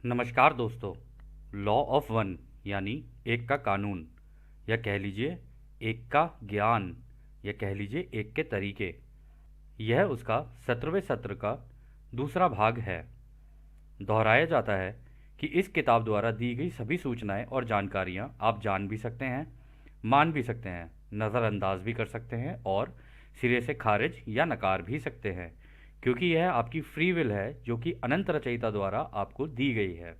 नमस्कार दोस्तों। Law of one यानी एक का कानून, या कह लीजिए एक का ज्ञान, या कह लीजिए एक के तरीके, यह उसका 17वें सत्र का दूसरा भाग है। दोहराया जाता है कि इस किताब द्वारा दी गई सभी सूचनाएं और जानकारियां आप जान भी सकते हैं, मान भी सकते हैं, नज़रअंदाज भी कर सकते हैं और सिरे से खारिज या नकार भी सकते हैं, क्योंकि यह आपकी फ्री विल है जो कि अनंत रचयिता द्वारा आपको दी गई है।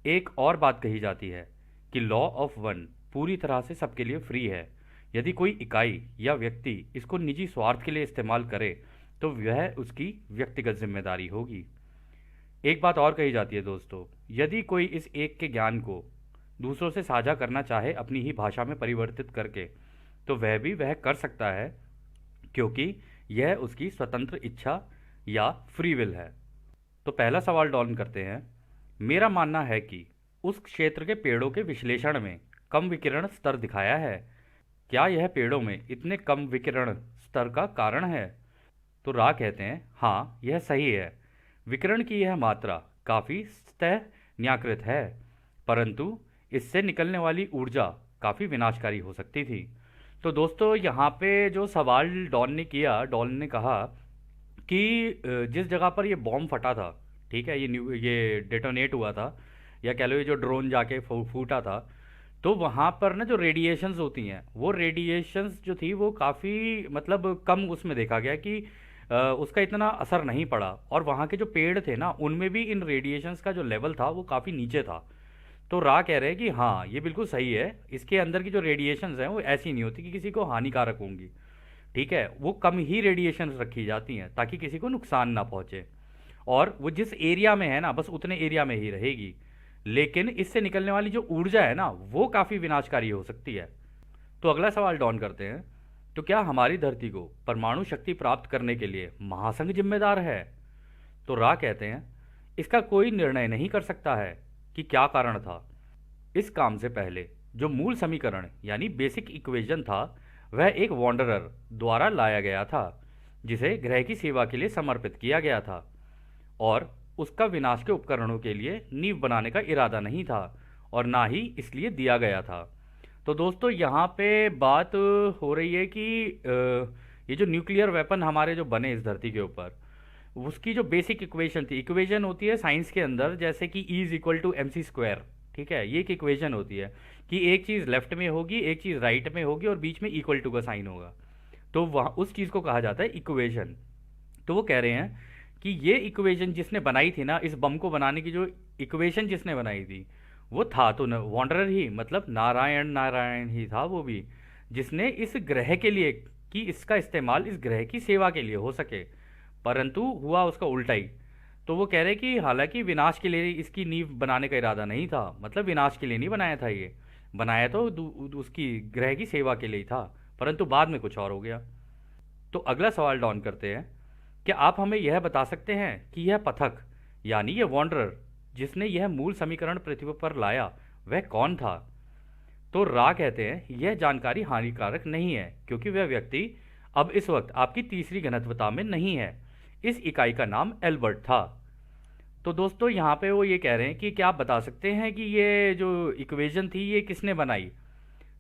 एक और बात कही जाती है कि लॉ ऑफ वन पूरी तरह से सबके लिए फ्री है। यदि कोई इकाई या व्यक्ति इसको निजी स्वार्थ के लिए इस्तेमाल करे तो वह उसकी व्यक्तिगत जिम्मेदारी होगी। एक बात और कही जाती है दोस्तों, यदि कोई इस एक के ज्ञान को दूसरों से साझा करना चाहे अपनी ही भाषा में परिवर्तित करके, तो वह कर सकता है, क्योंकि यह उसकी स्वतंत्र इच्छा या फ्री विल है। तो पहला सवाल डॉन करते हैं। मेरा मानना है कि उस क्षेत्र के पेड़ों के विश्लेषण में कम विकिरण स्तर दिखाया है। क्या यह पेड़ों में इतने कम विकिरण स्तर का कारण है? तो रा कहते हैं हाँ, यह सही है। विकिरण की यह मात्रा काफ़ी सतह न्याकृत है, परंतु इससे निकलने वाली ऊर्जा काफ़ी विनाशकारी हो सकती थी। तो दोस्तों यहाँ पे जो सवाल डॉन ने किया, डॉन ने कहा कि जिस जगह पर ये बॉम्ब फटा था, ठीक है, ये डेटोनेट हुआ था, या कह लो ये जो ड्रोन जाके फूटा था, तो वहाँ पर ना जो रेडिएशंस होती हैं, वो रेडिएशंस जो थी वो काफ़ी मतलब कम उसमें देखा गया कि उसका इतना असर नहीं पड़ा, और वहाँ के जो पेड़ थे ना उनमें भी इन रेडिएशंस का जो लेवल था वो काफ़ी नीचे था। तो रा कह रहे हैं कि हाँ, ये बिल्कुल सही है, इसके अंदर की जो रेडिएशंस हैं वो ऐसी नहीं होती कि किसी को हानिकारक होंगी। ठीक है, वो कम ही रेडिएशन रखी जाती हैं ताकि किसी को नुकसान ना पहुंचे, और वो जिस एरिया में है ना बस उतने एरिया में ही रहेगी। लेकिन इससे निकलने वाली जो ऊर्जा है ना वो काफ़ी विनाशकारी हो सकती है। तो अगला सवाल डॉन करते हैं। तो क्या हमारी धरती को परमाणु शक्ति प्राप्त करने के लिए महासंघ जिम्मेदार है? तो रा कहते हैं इसका कोई निर्णय नहीं कर सकता है कि क्या कारण था। इस काम से पहले जो मूल समीकरण यानी बेसिक इक्वेशन था, वह एक वॉन्डरर द्वारा लाया गया था, जिसे ग्रह की सेवा के लिए समर्पित किया गया था, और उसका विनाश के उपकरणों के लिए नींव बनाने का इरादा नहीं था, और ना ही इसलिए दिया गया था। तो दोस्तों यहाँ पे बात हो रही है कि ये जो न्यूक्लियर वेपन हमारे जो बने इस धरती के ऊपर, उसकी जो बेसिक इक्वेशन थी, इक्वेशन होती है साइंस के अंदर जैसे कि E is equal to MC²। ठीक है, ये एक इक्वेशन होती है कि एक चीज़ लेफ्ट में होगी, एक चीज़ राइट में होगी, और बीच में इक्वल टू का साइन होगा। तो वहाँ उस चीज़ को कहा जाता है इक्वेशन। तो वो कह रहे हैं कि ये इक्वेशन जिसने बनाई थी ना, इस बम को बनाने की जो इक्वेशन जिसने बनाई थी, वो था तो वॉन्डरर ही, मतलब नारायण नारायण ही था वो भी, जिसने इस ग्रह के लिए कि इसका इस्तेमाल इस ग्रह की सेवा के लिए हो सके, परंतु हुआ उसका उल्टा ही। तो वो कह रहे कि हालांकि विनाश के लिए इसकी नींव बनाने का इरादा नहीं था, मतलब विनाश के लिए नहीं बनाया था, ये बनाया तो उसकी ग्रह की सेवा के लिए ही था, परंतु बाद में कुछ और हो गया। तो अगला सवाल डॉन करते हैं। क्या आप हमें यह बता सकते हैं कि यह पथक यानी यह वॉन्डरर जिसने यह मूल समीकरण पृथ्वी पर लाया, वह कौन था? तो रा कहते हैं यह जानकारी हानिकारक नहीं है, क्योंकि वह व्यक्ति अब इस वक्त आपकी तीसरी घनत्वता में नहीं है। इस इकाई का नाम एल्बर्ट था। तो दोस्तों यहाँ पे वो ये कह रहे हैं कि क्या आप बता सकते हैं कि ये जो इक्वेशन थी ये किसने बनाई?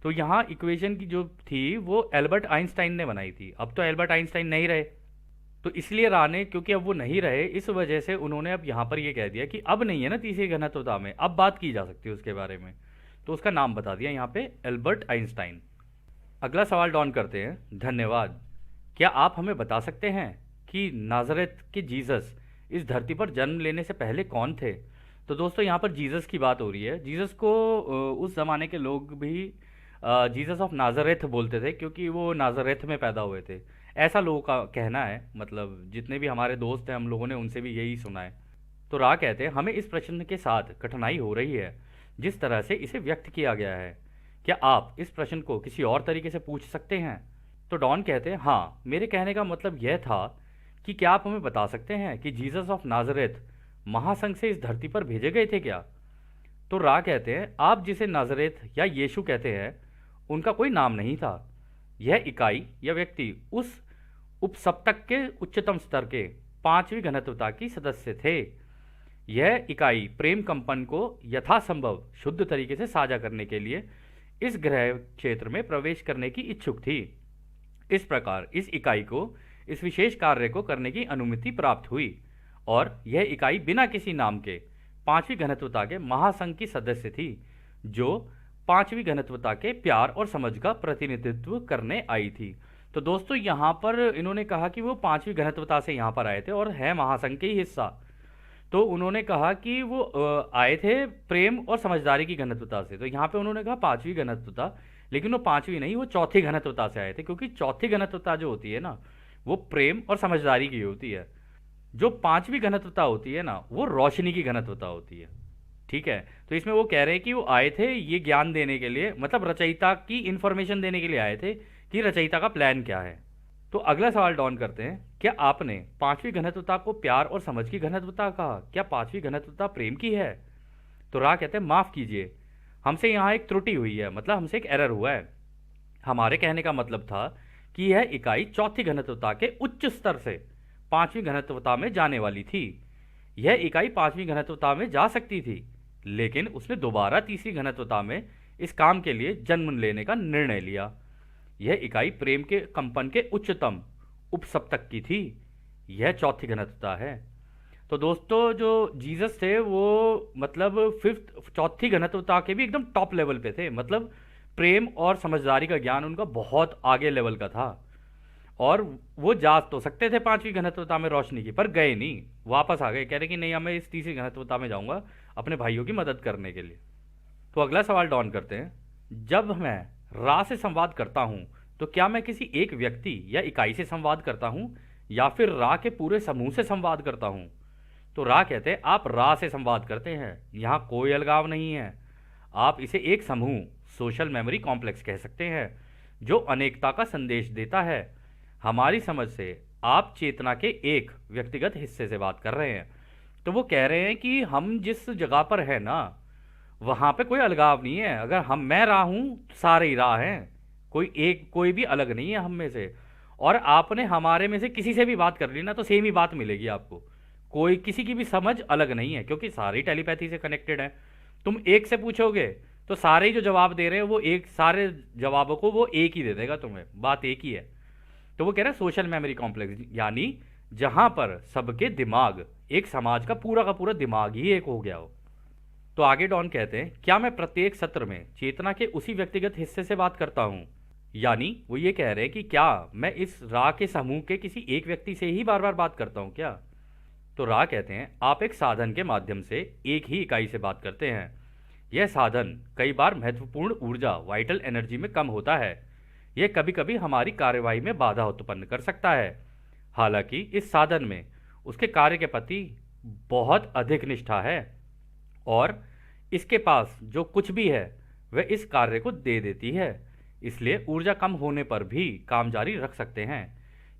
तो यहाँ इक्वेशन की जो थी वो एल्बर्ट आइंस्टाइन ने बनाई थी। अब तो एल्बर्ट आइंस्टाइन नहीं रहे, तो इसलिए रा ने, क्योंकि अब वो नहीं रहे, इस वजह से उन्होंने अब यहाँ पर ये कह दिया कि अब नहीं है ना तीसरी घनत्वता में, अब बात की जा सकती है उसके बारे में, तो उसका नाम बता दिया यहाँ पे एल्बर्ट आइंस्टाइन। अगला सवाल डॉन करते हैं। धन्यवाद। क्या आप हमें बता सकते हैं कि नाजरेत के जीसस इस धरती पर जन्म लेने से पहले कौन थे? तो दोस्तों यहाँ पर जीसस की बात हो रही है। जीसस को उस ज़माने के लोग भी जीसस ऑफ नाजरेथ बोलते थे, क्योंकि वो नाजरेथ में पैदा हुए थे, ऐसा लोगों का कहना है। मतलब जितने भी हमारे दोस्त हैं हम लोगों ने उनसे भी यही सुना है। तो रा कहते हैं हमें इस प्रश्न के साथ कठिनाई हो रही है जिस तरह से इसे व्यक्त किया गया है। क्या आप इस प्रश्न को किसी और तरीके से पूछ सकते हैं? तो डॉन कहते हैं हाँ, मेरे कहने का मतलब यह था कि क्या आप हमें बता सकते हैं कि जीसस ऑफ नाजरेथ महासंघ से इस धरती पर भेजे गए थे क्या? तो रा कहते हैं आप जिसे नाजरेथ या यीशु कहते हैं, उनका कोई नाम नहीं था। यह इकाई या व्यक्ति उस उपसप्तक के उच्चतम स्तर के पांचवी घनत्वता की सदस्य थे। यह इकाई प्रेम कंपन को यथासंभव शुद्ध तरीके से साझा करने के लिए इस ग्रह क्षेत्र में प्रवेश करने की इच्छुक थी। इस प्रकार इस इकाई को इस विशेष कार्य को करने की अनुमति प्राप्त हुई और यह इकाई बिना किसी नाम के पांचवी घनत्वता के महासंघ की सदस्य थी, जो पांचवी घनत्वता के प्यार और समझ का प्रतिनिधित्व करने आई थी। तो दोस्तों यहाँ पर इन्होंने कहा कि वो पांचवी घनत्वता से यहाँ पर आए थे और है महासंघ के ही हिस्सा। तो उन्होंने कहा कि वो आए थे प्रेम और समझदारी की घनत्वता से। तो यहाँ पे उन्होंने कहा पांचवी घनत्वता, लेकिन वो पांचवी नहीं, वो चौथी घनत्वता से आए थे, क्योंकि चौथी घनत्वता जो होती है ना, वो प्रेम और समझदारी की होती है। जो पांचवी घनत्वता होती है ना, वो रोशनी की घनत्वता होती है। ठीक है, तो इसमें वो कह रहे हैं कि वो आए थे ये ज्ञान देने के लिए, मतलब रचयिता की इंफॉर्मेशन देने के लिए आए थे कि रचयिता का प्लान क्या है। तो अगला सवाल डॉन करते हैं, क्या आपने पांचवी घनत्वता को प्यार और समझ की घनत्वता कहा? क्या पांचवी घनत्वता प्रेम की है? तो रा कहते हैं माफ कीजिए, हमसे यहाँ एक त्रुटि हुई है, मतलब हमसे एक एरर हुआ है। हमारे कहने का मतलब था कि यह इकाई चौथी घनत्वता के उच्च स्तर से पांचवी घनत्वता में जाने वाली थी। यह इकाई पांचवी घनत्वता में जा सकती थी, लेकिन उसने दोबारा तीसरी घनत्वता में इस काम के लिए जन्म लेने का निर्णय लिया। यह इकाई प्रेम के कंपन के उच्चतम उपसप्तक की थी। यह चौथी घनत्वता है। तो दोस्तों जो जीसस थे वो मतलब फिफ्थ चौथी घनत्वता के भी एकदम टॉप लेवल पे थे, मतलब प्रेम और समझदारी का ज्ञान उनका बहुत आगे लेवल का था और वो जा तो सकते थे पांचवी घनत्वता में रोशनी की, पर गए नहीं, वापस आ गए, कह रहे कि नहीं, मैं इस तीसरी घनत्वता में जाऊंगा अपने भाइयों की मदद करने के लिए। तो अगला सवाल डॉन करते हैं, जब मैं रा से संवाद करता हूं तो क्या मैं किसी एक व्यक्ति या इकाई से संवाद करता हूं या फिर रा के पूरे समूह से संवाद करता हूं? तो रा कहते हैं आप रा से संवाद करते हैं, यहां कोई अलगाव नहीं है। आप इसे एक समूह सोशल मेमोरी कॉम्प्लेक्स कह सकते हैं जो अनेकता का संदेश देता है। हमारी समझ से आप चेतना के एक व्यक्तिगत हिस्से से बात कर रहे हैं। तो वो कह रहे हैं कि हम जिस जगह पर है ना, वहां पे कोई अलगाव नहीं है। अगर मैं रा हूं तो सारे ही रा हैं, कोई भी अलग नहीं है हम में से। और आपने हमारे में से किसी से भी बात कर ली ना तो सेम ही बात मिलेगी आपको, कोई किसी की भी समझ अलग नहीं है, क्योंकि सारी टेलीपैथी से कनेक्टेड है। तुम एक से पूछोगे तो सारे ही जो जवाब दे रहे हैं वो एक, सारे जवाबों को वो एक ही दे देगा तुम्हें, बात एक ही है। तो वो कह रहे हैं सोशल मेमोरी कॉम्प्लेक्स, यानी जहां पर सबके दिमाग, एक समाज का पूरा दिमाग ही एक हो गया हो। तो आगे डॉन कहते हैं, क्या मैं प्रत्येक सत्र में चेतना के उसी व्यक्तिगत हिस्से से बात करता हूं? यानी वो ये कह रहे हैं कि क्या मैं इस रा के समूह के किसी एक व्यक्ति से ही बार बार बात करता हूं क्या? तो रा कहते हैं आप एक साधन के माध्यम से एक ही इकाई से बात करते हैं। यह साधन कई बार महत्वपूर्ण ऊर्जा, वाइटल एनर्जी में कम होता है। यह कभी कभी हमारी कार्यवाही में बाधा उत्पन्न कर सकता है। हालांकि इस साधन में उसके कार्य के प्रति बहुत अधिक निष्ठा है और इसके पास जो कुछ भी है वह इस कार्य को दे देती है, इसलिए ऊर्जा कम होने पर भी काम जारी रख सकते हैं।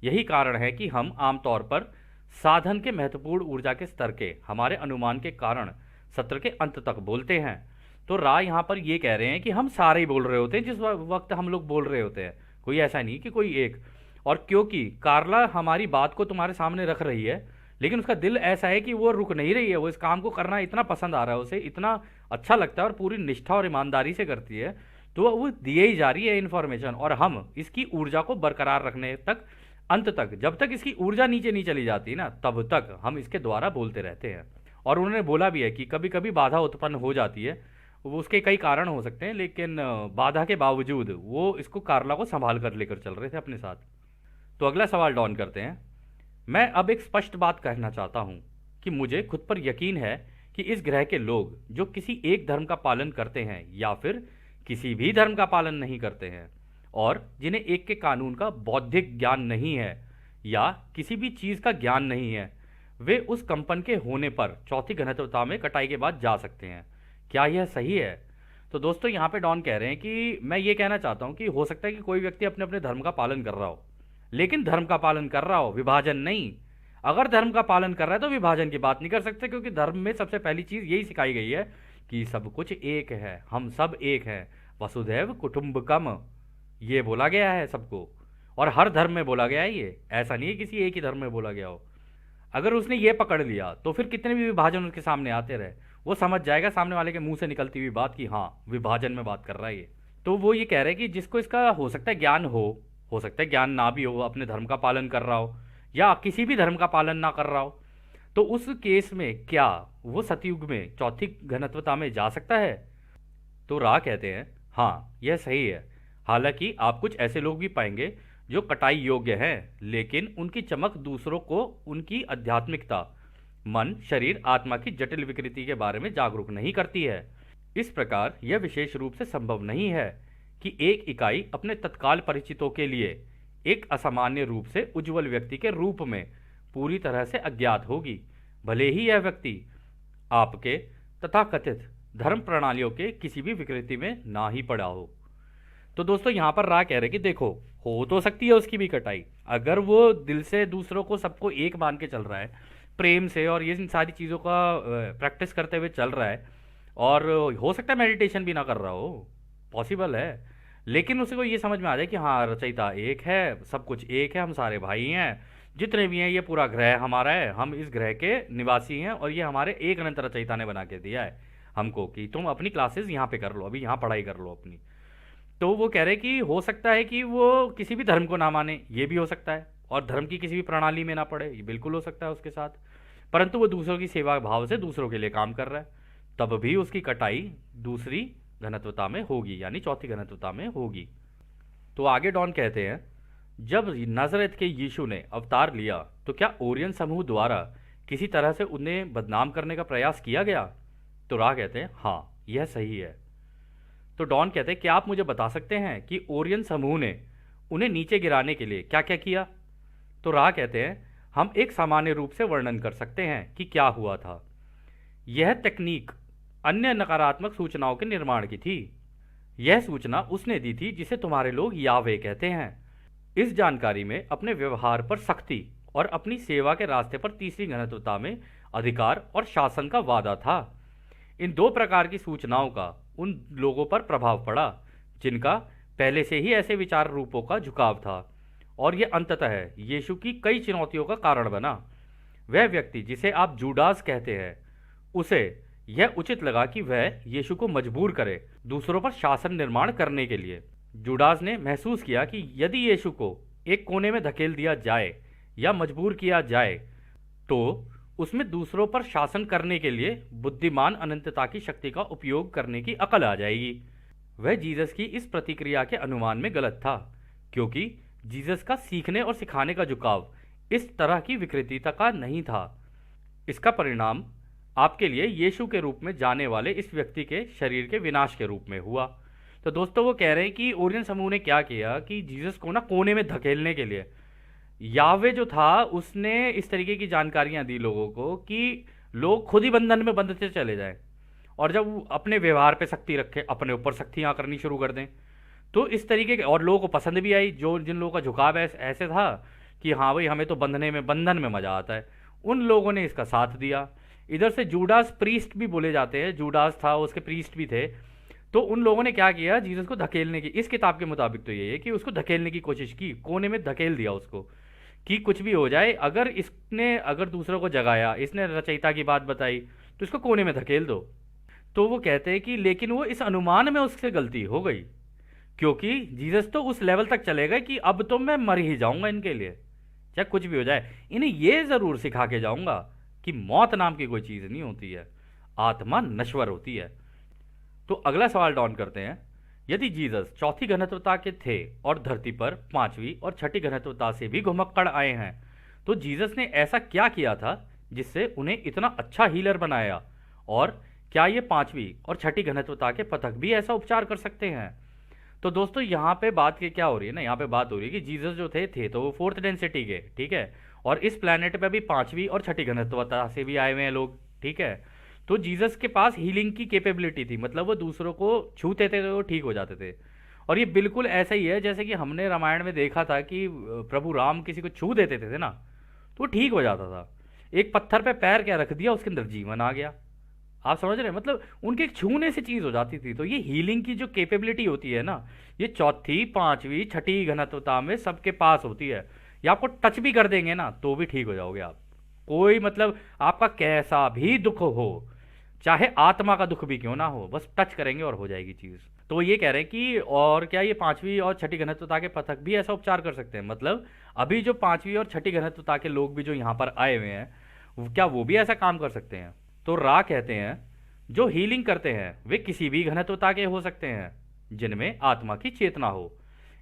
यही कारण है कि हम आमतौर पर साधन के महत्वपूर्ण ऊर्जा के स्तर के हमारे अनुमान के कारण सत्र के अंत तक बोलते हैं। तो रा यहाँ पर ये कह रहे हैं कि हम सारे ही बोल रहे होते हैं जिस वक्त हम लोग बोल रहे होते हैं, कोई ऐसा नहीं कि कोई एक। और क्योंकि कार्ला हमारी बात को तुम्हारे सामने रख रही है, लेकिन उसका दिल ऐसा है कि वो रुक नहीं रही है, वो इस काम को करना इतना पसंद आ रहा है, उसे इतना अच्छा लगता है और पूरी निष्ठा और ईमानदारी से करती है, तो वो दिए ही जा रही है इन्फॉर्मेशन। और हम इसकी ऊर्जा को बरकरार रखने तक, अंत तक, जब तक इसकी ऊर्जा नीचे नहीं चली जाती ना, तब तक हम इसके द्वारा बोलते रहते हैं। और उन्होंने बोला भी है कि कभी कभी बाधा उत्पन्न हो जाती है, वो उसके कई कारण हो सकते हैं, लेकिन बाधा के बावजूद वो इसको कार्ला को संभाल कर लेकर चल रहे थे अपने साथ। तो अगला सवाल डॉन करते हैं, मैं अब एक स्पष्ट बात कहना चाहता हूं कि मुझे खुद पर यकीन है कि इस ग्रह के लोग जो किसी एक धर्म का पालन करते हैं या फिर किसी भी धर्म का पालन नहीं करते हैं और जिन्हें एक के कानून का बौद्धिक ज्ञान नहीं है या किसी भी चीज़ का ज्ञान नहीं है, वे उस कंपन के होने पर चौथी घनत्वता में कटाई के बाद जा सकते हैं। क्या यह सही है? तो दोस्तों यहाँ पे डॉन कह रहे हैं कि मैं ये कहना चाहता हूँ कि हो सकता है कि कोई व्यक्ति अपने अपने धर्म का पालन कर रहा हो, लेकिन धर्म का पालन कर रहा हो, विभाजन नहीं। अगर धर्म का पालन कर रहा है तो विभाजन की बात नहीं कर सकते, क्योंकि धर्म में सबसे पहली चीज़ यही सिखाई गई है कि सब कुछ एक है, हम सब एक हैं, वसुधैव कुटुंबकम, ये बोला गया है सबको। और हर धर्म में बोला गया है ये, ऐसा नहीं है किसी एक ही धर्म में बोला गया हो। अगर उसने ये पकड़ लिया तो फिर कितने भी विभाजन उसके सामने आते रहे, वो समझ जाएगा सामने वाले के मुंह से निकलती हुई बात कि हाँ विभाजन में बात कर रहा है ये। तो वो ये कह रहे हैं कि जिसको इसका हो सकता है ज्ञान हो सकता है ज्ञान ना भी हो, अपने धर्म का पालन कर रहा हो या किसी भी धर्म का पालन ना कर रहा हो, तो उस केस में क्या वो सतयुग में चौथी घनत्वता में जा सकता है? तो रा कहते हैं हाँ यह सही है। हालांकि आप कुछ ऐसे लोग भी पाएंगे जो कटाई योग्य हैं, लेकिन उनकी चमक दूसरों को उनकी आध्यात्मिकता, मन, शरीर, आत्मा की जटिल विकृति के बारे में जागरूक नहीं करती है। इस प्रकार यह विशेष रूप से संभव नहीं है कि एक इकाई अपने तत्काल परिचितों के लिए एक असामान्य रूप से उज्जवल व्यक्ति के रूप में पूरी तरह से अज्ञात होगी, भले ही यह व्यक्ति आपके तथाकथित धर्म प्रणालियों के किसी भी विकृति में ना ही पड़ा हो। तो दोस्तों यहाँ पर रा कह रहे कि देखो, हो तो सकती है उसकी भी कटाई, अगर वो दिल से दूसरों को सबको एक मान के चल रहा है, प्रेम से और ये इन सारी चीज़ों का प्रैक्टिस करते हुए चल रहा है, और हो सकता है मेडिटेशन भी ना कर रहा हो, पॉसिबल है, लेकिन उसे को ये समझ में आ जाए कि हाँ रचयिता एक है, सब कुछ एक है, हम सारे भाई हैं, जितने भी हैं ये पूरा ग्रह हमारा है, हम इस ग्रह के निवासी हैं और ये हमारे एक अनंत रचयिता ने बना के दिया है हमको कि तुम अपनी क्लासेस यहाँ पे कर लो, अभी यहाँ पढ़ाई कर लो अपनी। तो वो कह रहे कि हो सकता है कि वो किसी भी धर्म को ना माने, ये भी हो सकता है, और धर्म की किसी भी प्रणाली में ना पड़े, ये बिल्कुल हो सकता है उसके साथ, परंतु वो दूसरों की सेवा भाव से दूसरों के लिए काम कर रहा है, तब भी उसकी कटाई दूसरी घनत्वता में होगी, यानी चौथी घनत्वता में होगी। तो आगे डॉन कहते हैं, जब नाजरेथ के यीशु ने अवतार लिया तो क्या ओरियन समूह द्वारा किसी तरह से उन्हें बदनाम करने का प्रयास किया गया? तो रा कहते हैं हाँ यह सही है। तो डॉन कहते हैं क्या आप मुझे बता सकते हैं कि ओरियन समूह ने उन्हें नीचे गिराने के लिए क्या क्या किया? तो रा कहते हैं हम एक सामान्य रूप से वर्णन कर सकते हैं कि क्या हुआ था। यह तकनीक अन्य नकारात्मक सूचनाओं के निर्माण की थी। यह सूचना उसने दी थी जिसे तुम्हारे लोग यावे कहते हैं। इस जानकारी में अपने व्यवहार पर सख्ती और अपनी सेवा के रास्ते पर तीसरी घनत्वता में अधिकार और शासन का वादा था। इन दो प्रकार की सूचनाओं का उन लोगों पर प्रभाव पड़ा जिनका पहले से ही ऐसे विचार रूपों का झुकाव था, और यह अंततः यीशु की कई चुनौतियों का कारण बना। वह व्यक्ति जिसे आप जूडास कहते हैं, उसे यह उचित लगा कि वह यीशु को मजबूर करे दूसरों पर शासन निर्माण करने के लिए। जूडास ने महसूस किया कि यदि यीशु को एक कोने में धकेल दिया जाए या मजबूर किया जाए तो उसमें दूसरों पर शासन करने के लिए बुद्धिमान अनंतता की शक्ति का उपयोग करने की अकल आ जाएगी। वह जीसस की इस प्रतिक्रिया के अनुमान में गलत था, क्योंकि जीसस का सीखने और सिखाने का झुकाव इस तरह की विकृतिता का नहीं था। इसका परिणाम आपके लिए यीशु के रूप में जाने वाले इस व्यक्ति के शरीर के विनाश के रूप में हुआ। तो दोस्तों वो कह रहे हैं कि ओरियन समूह ने क्या किया कि जीसस को ना कोने में धकेलने के लिए यावे जो था उसने इस तरीके की जानकारियां दी लोगों को कि लोग खुद ही बंधन में बंधते चले जाएं, और जब वो अपने व्यवहार पे सख्ती रखें, अपने ऊपर सख्तियां करनी शुरू कर दें, तो इस तरीके के, और लोगों को पसंद भी आई, जो जिन लोगों का झुकाव ऐसे था कि हाँ भाई हमें तो बंधन में मजा आता है, उन लोगों ने इसका साथ दिया। इधर से जूडास प्रीस्ट भी बोले जाते हैं, जूडास था उसके प्रीस्ट भी थे, तो उन लोगों ने क्या किया, जीसस को धकेलने की, इस किताब के मुताबिक तो ये है कि उसको धकेलने की कोशिश की, कोने में धकेल दिया उसको कि कुछ भी हो जाए, अगर दूसरों को जगाया, इसने रचयिता की बात बताई, तो इसको कोने में धकेल दो। तो वो कहते हैं कि लेकिन वो इस अनुमान में उससे गलती हो गई, क्योंकि जीसस तो उस लेवल तक चले गए कि अब तो मैं मर ही जाऊंगा इनके लिए, चाहे कुछ भी हो जाए, इन्हें ये जरूर सिखा के जाऊंगा कि मौत नाम की कोई चीज नहीं होती है, आत्मा नश्वर होती है। तो अगला सवाल डॉन करते हैं, यदि जीसस चौथी घनत्वता के थे और धरती पर पांचवी और छठी घनत्वता से भी घुमक्कड़ आए हैं, तो जीसस ने ऐसा क्या किया था जिससे उन्हें इतना अच्छा हीलर बनाया, और क्या ये पांचवी और छठी घनत्वता के पथक भी ऐसा उपचार कर सकते हैं? तो दोस्तों यहाँ पे बात की क्या हो रही है ना, यहाँ पे बात हो रही है कि जीसस जो थे तो वो फोर्थ डेंसिटी के, ठीक है, और इस प्लेनेट पे भी पांचवी और छठी घनत्वता से भी आए हुए हैं लोग, ठीक है। तो जीसस के पास हीलिंग की कैपेबिलिटी थी, मतलब वो दूसरों को छूते थे तो वो ठीक हो जाते थे, और ये बिल्कुल ऐसा ही है जैसे कि हमने रामायण में देखा था कि प्रभु राम किसी को छू देते थे ना तो वो ठीक हो जाता था, एक पत्थर पे पैर क्या रख दिया उसके अंदर जीवन आ गया। आप समझ रहे हैं, मतलब उनके छूने से चीज हो जाती थी। तो ये हीलिंग की जो कैपेबिलिटी होती है ना, ये चौथी पांचवी छठी घनत्वता में सबके पास होती है, ये आपको टच भी कर देंगे ना तो भी ठीक हो जाओगे आप, कोई मतलब आपका कैसा भी दुख हो, चाहे आत्मा का दुख भी क्यों ना हो, बस टच करेंगे और हो जाएगी चीज़। तो वो ये कह रहे हैं कि और क्या ये पांचवी और छठी घनत्वता के पथक भी ऐसा उपचार कर सकते हैं? मतलब अभी जो पांचवी और छठी घनत्वता के लोग भी जो यहाँ पर आए हुए हैं, क्या वो भी ऐसा काम कर सकते हैं? तो रा कहते हैं जो हीलिंग करते हैं वे किसी भी घनत्वता के हो सकते हैं जिनमें आत्मा की चेतना हो।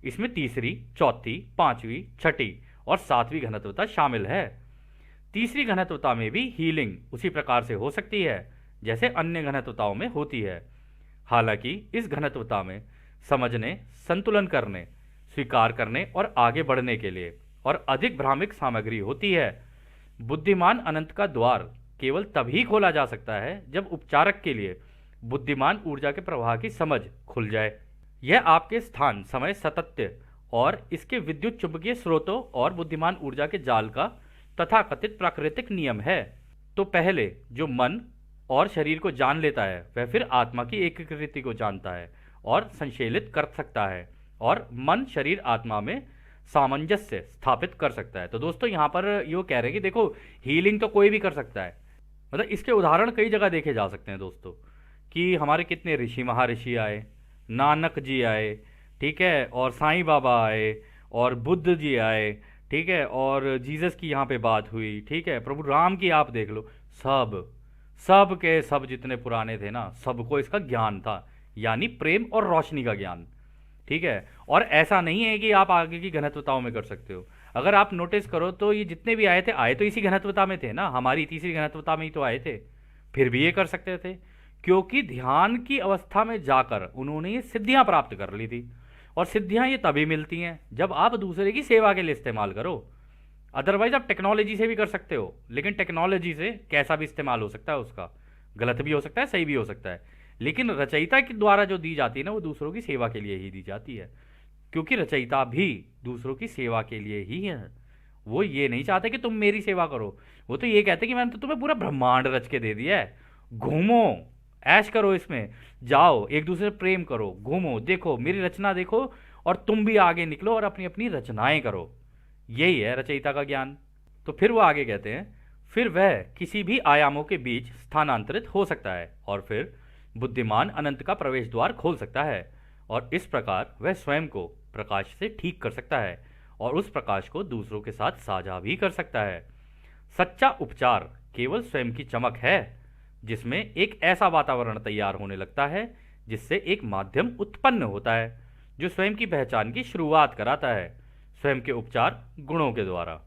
इसमें तीसरी, चौथी, पांचवी, छठी और सातवीं घनत्वता शामिल है। तीसरी घनत्वता में भी हीलिंग उसी प्रकार से हो सकती है जैसे अन्य घनत्वताओं में होती है। हालांकि इस घनत्वता में समझने, संतुलन करने, स्वीकार करने और आगे बढ़ने के लिए और अधिक भ्रामिक सामग्री होती है। बुद्धिमान अनंत का द्वार केवल तभी खोला जा सकता है जब उपचारक के लिए बुद्धिमान ऊर्जा के प्रवाह की समझ खुल जाए। यह आपके स्थान, समय, सातत्य और इसके विद्युत चुंबकीय स्रोतों और बुद्धिमान ऊर्जा के जाल का तथाकथित प्राकृतिक नियम है। तो पहले जो मन और शरीर को जान लेता है वह फिर आत्मा की एकीकृति को जानता है और संशोधित कर सकता है और मन, शरीर, आत्मा में सामंजस्य स्थापित कर सकता है। तो दोस्तों यहाँ पर ये कह रहे हैं कि देखो, हीलिंग तो कोई भी कर सकता है। मतलब इसके उदाहरण कई जगह देखे जा सकते हैं दोस्तों, कि हमारे कितने ऋषि महर्षि आए, नानक जी आए, ठीक है, और साईं बाबा आए, और बुद्ध जी आए, ठीक है, और जीसस की यहाँ पे बात हुई, ठीक है, प्रभु राम की आप देख लो, सब सब के सब जितने पुराने थे ना, सबको इसका ज्ञान था, यानी प्रेम और रोशनी का ज्ञान। ठीक है, और ऐसा नहीं है कि आप आगे की घनत्वताओं में कर सकते हो। अगर आप नोटिस करो तो ये जितने भी आए तो इसी घनत्वता में थे ना, हमारी तीसरी घनत्वता में ही तो आए थे, फिर भी ये कर सकते थे क्योंकि ध्यान की अवस्था में जाकर उन्होंने ये सिद्धियां प्राप्त कर ली थी। और सिद्धियां ये तभी मिलती हैं जब आप दूसरे की सेवा के लिए इस्तेमाल करो। अदरवाइज आप टेक्नोलॉजी से भी कर सकते हो, लेकिन टेक्नोलॉजी से कैसा भी इस्तेमाल हो सकता है, उसका गलत भी हो सकता है, सही भी हो सकता है। लेकिन रचयिता के द्वारा जो दी जाती है ना, वो दूसरों की सेवा के लिए ही दी जाती है, क्योंकि रचयिता भी दूसरों की सेवा के लिए ही है। वो ये नहीं चाहते कि तुम मेरी सेवा करो, वो तो ये कहते कि मैंने तो तुम्हें पूरा ब्रह्मांड रच के दे दिया है, घूमो, ऐश करो, इसमें जाओ, एक दूसरे से प्रेम करो, घूमो, देखो मेरी रचना देखो, और तुम भी आगे निकलो और अपनी अपनी रचनाएं करो। यही है रचयिता का ज्ञान। तो फिर वो आगे कहते हैं, फिर वह किसी भी आयामों के बीच स्थानांतरित हो सकता है और फिर बुद्धिमान अनंत का प्रवेश द्वार खोल सकता है, और इस प्रकार वह स्वयं को प्रकाश से ठीक कर सकता है और उस प्रकाश को दूसरों के साथ साझा भी कर सकता है। सच्चा उपचार केवल स्वयं की चमक है, जिसमें एक ऐसा वातावरण तैयार होने लगता है जिससे एक माध्यम उत्पन्न होता है जो स्वयं की पहचान की शुरुआत कराता है, स्वयं के उपचार गुणों के द्वारा।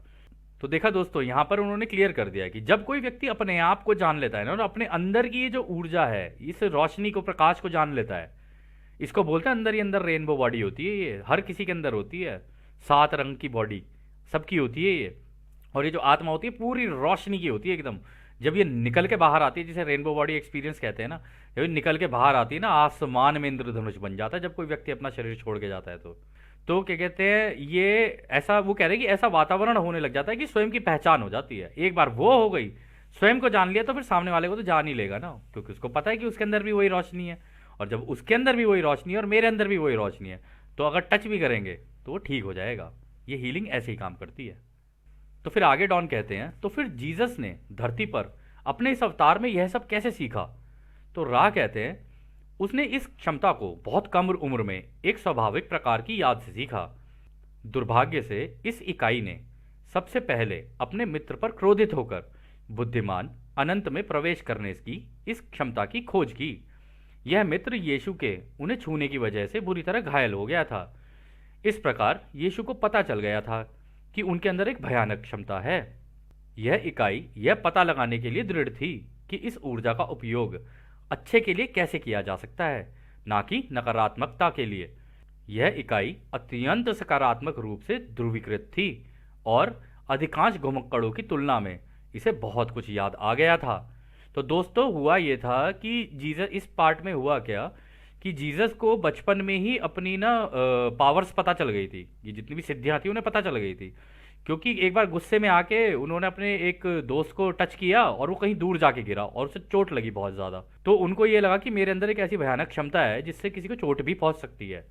तो देखा दोस्तों, यहाँ पर उन्होंने क्लियर कर दिया कि जब कोई व्यक्ति अपने आप को जान लेता है ना, और अपने अंदर की ये जो ऊर्जा है, इस रोशनी को, प्रकाश को जान लेता है, इसको बोलते हैं अंदर ही अंदर रेनबो बॉडी होती है, ये हर किसी के अंदर होती है, 7 रंग की बॉडी सबकी होती है ये। और ये जो आत्मा होती है पूरी रोशनी की होती है एकदम। जब ये निकल के बाहर आती है, जिसे रेनबो बॉडी एक्सपीरियंस कहते हैं ना, जब ये निकल के बाहर आती है ना, आसमान में इंद्रधनुष बन जाता है जब कोई व्यक्ति अपना शरीर छोड़ के जाता है। तो क्या कहते हैं, ये ऐसा, वो कह रहे हैं कि ऐसा वातावरण होने लग जाता है कि स्वयं की पहचान हो जाती है। एक बार वो हो गई, स्वयं को जान लिया, तो फिर सामने वाले को तो जान ही लेगा ना, क्योंकि उसको पता है कि उसके अंदर भी वही रोशनी है, और जब उसके अंदर भी वही रोशनी है और मेरे अंदर भी वही रोशनी है, तो अगर टच भी करेंगे तो वो ठीक हो जाएगा। ये हीलिंग ऐसे ही काम करती है। तो फिर आगे डॉन कहते हैं, तो फिर जीसस ने धरती पर अपने इस अवतार में यह सब कैसे सीखा? तो रा कहते हैं, उसने इस क्षमता को बहुत कम उम्र में एक स्वाभाविक प्रकार की याद से सीखा। दुर्भाग्य से इस इकाई ने सबसे पहले अपने मित्र पर क्रोधित होकर बुद्धिमान अनंत में प्रवेश करने की इस क्षमता की खोज की। यह मित्र यीशु के उन्हें छूने की वजह से बुरी तरह घायल हो गया था। इस प्रकार यीशु को पता चल गया था कि उनके अंदर एक भयानक क्षमता है। यह इकाई यह पता लगाने के लिए दृढ़ थी कि इस ऊर्जा का उपयोग अच्छे के लिए कैसे किया जा सकता है, ना कि नकारात्मकता के लिए। यह इकाई अत्यंत सकारात्मक रूप से ध्रुवीकृत थी और अधिकांश घुमक्कड़ों की तुलना में इसे बहुत कुछ याद आ गया था। तो दोस्तों, हुआ यह था कि जीसस, इस पार्ट में हुआ क्या कि जीसस को बचपन में ही अपनी ना पावर्स पता चल गई थी, ये जितनी भी सिद्धियां थी उन्हें पता चल गई थी, क्योंकि एक बार गुस्से में आके उन्होंने अपने एक दोस्त को टच किया और वो कहीं दूर जाके गिरा और उसे चोट लगी बहुत ज़्यादा। तो उनको ये लगा कि मेरे अंदर एक ऐसी भयानक क्षमता है जिससे किसी को चोट भी पहुंच सकती है।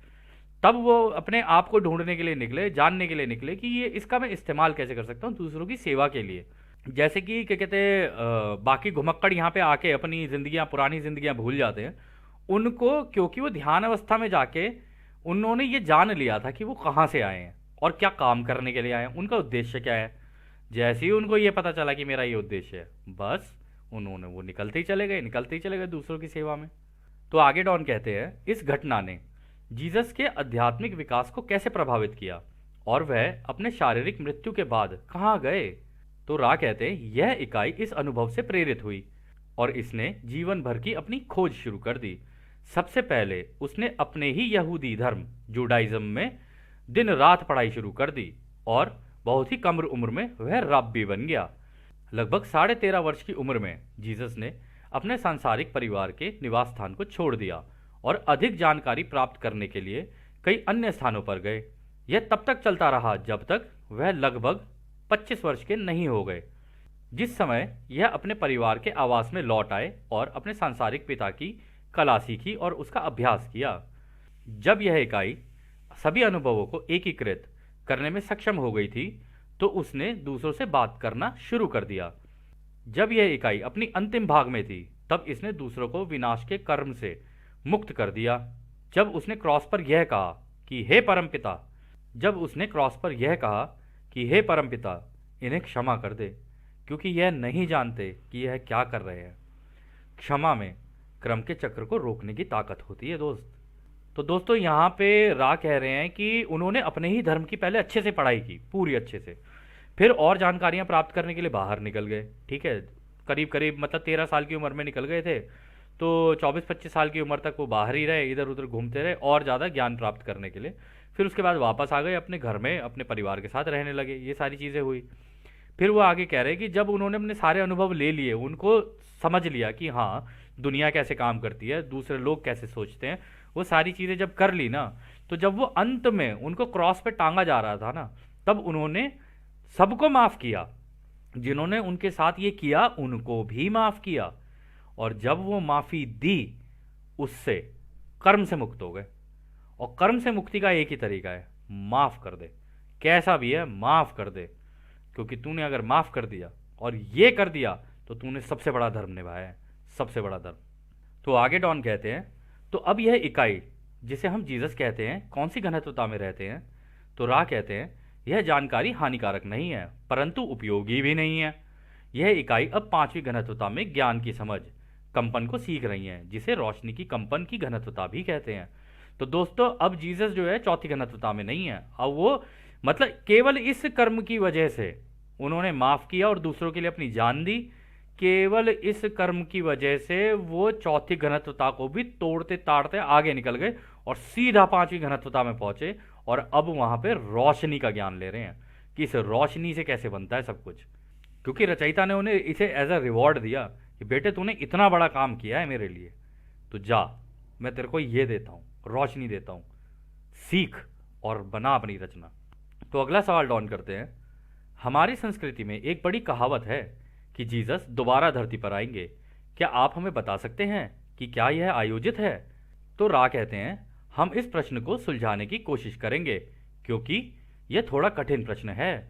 तब वो अपने आप को ढूंढने के लिए निकले, जानने के लिए निकले कि ये इसका मैं इस्तेमाल कैसे कर सकता हूँ दूसरों की सेवा के लिए। जैसे कि क्या कहते हैं, बाकी घुमक्कड़ यहाँ पे आके अपनी जिंदगियां, पुरानी जिंदगियां भूल जाते हैं। उनको क्योंकि वो ध्यान अवस्था में जाके उन्होंने ये जान लिया था कि वो कहाँ से आए हैं और क्या काम करने के लिए आए हैं, उनका उद्देश्य क्या है। जैसे ही उनको ये पता चला कि मेरा ये उद्देश्य है, बस उन्होंने वो निकलते ही चले गए दूसरों की सेवा में। तो आगे डॉन कहते हैं, इस घटना ने जीसस के आध्यात्मिक विकास को कैसे प्रभावित किया और वह अपने शारीरिक मृत्यु के बाद कहाँ गए। तो रा कहते हैं, यह इकाई इस अनुभव से प्रेरित हुई और इसने जीवन भर की अपनी खोज शुरू कर दी। सबसे पहले उसने अपने ही यहूदी धर्म जुडाइज्म में दिन रात पढ़ाई शुरू कर दी और बहुत ही कम उम्र में वह रब्बी बन गया। लगभग 13.5 वर्ष की उम्र में जीसस ने अपने सांसारिक परिवार के निवास स्थान को छोड़ दिया और अधिक जानकारी प्राप्त करने के लिए कई अन्य स्थानों पर गए। यह तब तक चलता रहा जब तक वह लगभग 25 वर्ष के नहीं हो गए, जिस समय यह अपने परिवार के आवास में लौट आए और अपने सांसारिक पिता की कला सीखी और उसका अभ्यास किया। जब यह इकाई सभी अनुभवों को एकीकृत करने में सक्षम हो गई थी, तो उसने दूसरों से बात करना शुरू कर दिया। जब यह इकाई अपनी अंतिम भाग में थी, तब इसने दूसरों को विनाश के कर्म से मुक्त कर दिया। जब उसने क्रॉस पर यह कहा कि हे परमपिता जब उसने क्रॉस पर यह कहा कि हे परमपिता, इन्हें क्षमा कर दे, क्योंकि यह नहीं जानते कि यह क्या कर रहे हैं। क्षमा में क्रम के चक्र को रोकने की ताकत होती है दोस्त। तो दोस्तों, यहाँ पे रा कह रहे हैं कि उन्होंने अपने ही धर्म की पहले अच्छे से पढ़ाई की, पूरी अच्छे से, फिर और जानकारियां प्राप्त करने के लिए बाहर निकल गए। ठीक है, करीब करीब मतलब 13 साल की उम्र में निकल गए थे, तो 24-25 साल की उम्र तक वो बाहर ही रहे, इधर उधर घूमते रहे और ज़्यादा ज्ञान प्राप्त करने के लिए। फिर उसके बाद वापस आ गए अपने घर में, अपने परिवार के साथ रहने लगे। ये सारी चीज़ें हुई। फिर वो आगे कह रहे हैं कि जब उन्होंने अपने सारे अनुभव ले लिए, उनको समझ लिया कि हाँ, दुनिया कैसे काम करती है, दूसरे लोग कैसे सोचते हैं, वो सारी चीज़ें जब कर ली ना, तो जब वो अंत में उनको क्रॉस पे टांगा जा रहा था ना, तब उन्होंने सबको माफ़ किया। जिन्होंने उनके साथ ये किया उनको भी माफ़ किया, और जब वो माफ़ी दी, उससे कर्म से मुक्त हो गए। और कर्म से मुक्ति का एक ही तरीका है, माफ़ कर दे। कैसा भी है, माफ़ कर दे, क्योंकि तूने अगर माफ़ कर दिया और ये कर दिया, तो तूने सबसे बड़ा धर्म निभाया है, सबसे बड़ा धर्म। तो आगे डॉन कहते हैं, तो अब यह इकाई जिसे हम जीसस कहते हैं, कौन सी घनत्वता में रहते हैं। तो राह कहते हैं, यह जानकारी हानिकारक नहीं है, परंतु उपयोगी भी नहीं है। यह इकाई अब 5वीं घनत्वता में ज्ञान की समझ कंपन को सीख रही है, जिसे रोशनी की कंपन की घनत्वता भी कहते हैं। तो दोस्तों, अब जीसस जो है 4थी घनत्वता में नहीं है। अब वो मतलब केवल इस कर्म की वजह से उन्होंने माफ़ किया और दूसरों के लिए अपनी जान दी। केवल इस कर्म की वजह से वो 4थी घनत्वता को भी तोड़ते ताड़ते आगे निकल गए और सीधा 5वीं घनत्वता में पहुंचे, और अब वहां पे रोशनी का ज्ञान ले रहे हैं कि इस रोशनी से कैसे बनता है सब कुछ। क्योंकि रचयिता ने उन्हें इसे एज अ रिवॉर्ड दिया कि बेटे, तूने इतना बड़ा काम किया है मेरे लिए, तो जा, मैं तेरे को ये देता हूँ, रोशनी देता हूँ, सीख और बना अपनी रचना। तो अगला सवाल डॉन करते हैं, हमारी संस्कृति में एक बड़ी कहावत है कि जीसस दोबारा धरती पर आएंगे। क्या आप हमें बता सकते हैं कि क्या यह आयोजित है। तो रा कहते हैं, हम इस प्रश्न को सुलझाने की कोशिश करेंगे, क्योंकि यह थोड़ा कठिन प्रश्न है।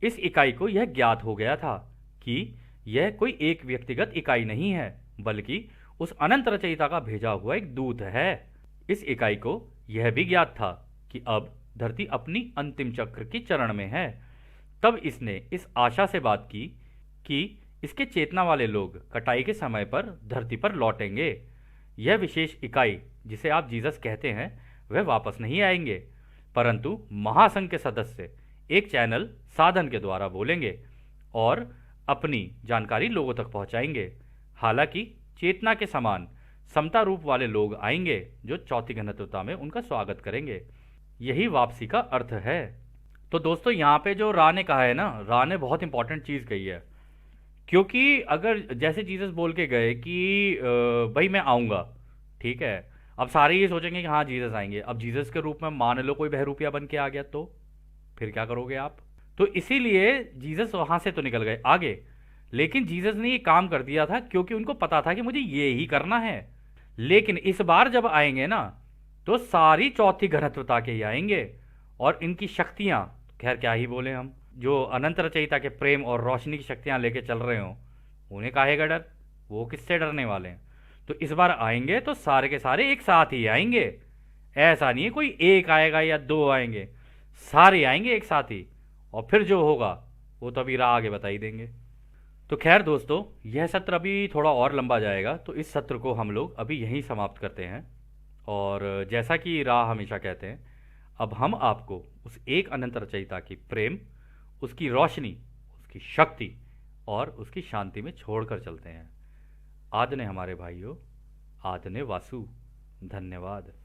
इस इकाई को यह ज्ञात हो गया था कि यह कोई एक व्यक्तिगत इकाई नहीं है, बल्कि उस अनंत रचयिता का भेजा हुआ एक दूत है। इस इकाई को यह भी ज्ञात था कि अब धरती अपनी अंतिम चक्र की चरण में है। तब इसने इस आशा से बात की कि इसके चेतना वाले लोग कटाई के समय पर धरती पर लौटेंगे। यह विशेष इकाई जिसे आप जीसस कहते हैं, वह वापस नहीं आएंगे, परंतु महासंघ के सदस्य एक चैनल साधन के द्वारा बोलेंगे और अपनी जानकारी लोगों तक पहुंचाएंगे। हालांकि चेतना के समान समता रूप वाले लोग आएंगे जो 4थी घनत्वता में उनका स्वागत करेंगे। यही वापसी का अर्थ है। तो दोस्तों, यहाँ पे जो रा ने कहा है ना, रा ने बहुत इंपॉर्टेंट चीज़ कही है। क्योंकि अगर जैसे जीसस बोल के गए कि भाई मैं आऊँगा, ठीक है, अब सारे ये सोचेंगे कि हाँ जीसस आएंगे। अब जीसस के रूप में मान लो कोई बहरूपिया बन के आ गया, तो फिर क्या करोगे आप। तो इसीलिए जीसस वहाँ से तो निकल गए आगे, लेकिन जीसस ने ये काम कर दिया था क्योंकि उनको पता था कि मुझे ये ही करना है। लेकिन इस बार जब आएंगे ना, तो सारी 4थी घनत्वता के ही आएंगे, और इनकी शक्तियाँ खैर क्या ही बोले हम, जो अनंत रचयिता के प्रेम और रोशनी की शक्तियाँ लेके चल रहे हों, उन्हें काहे का डर? वो किससे डरने वाले हैं? तो इस बार आएंगे तो सारे के सारे एक साथ ही आएंगे। ऐसा नहीं है कोई एक आएगा या दो आएंगे, सारे आएंगे एक साथ ही। और फिर जो होगा वो तो अभी राह आगे बता ही देंगे। तो खैर दोस्तों, यह सत्र अभी थोड़ा और लंबा जाएगा, तो इस सत्र को हम लोग अभी यहीं समाप्त करते हैं। और जैसा कि राह हमेशा कहते हैं, अब हम आपको उस एक अनंत रचयिता की प्रेम, उसकी रोशनी, उसकी शक्ति और उसकी शांति में छोड़कर चलते हैं। आदने हमारे भाइयों, आदने वासु। धन्यवाद।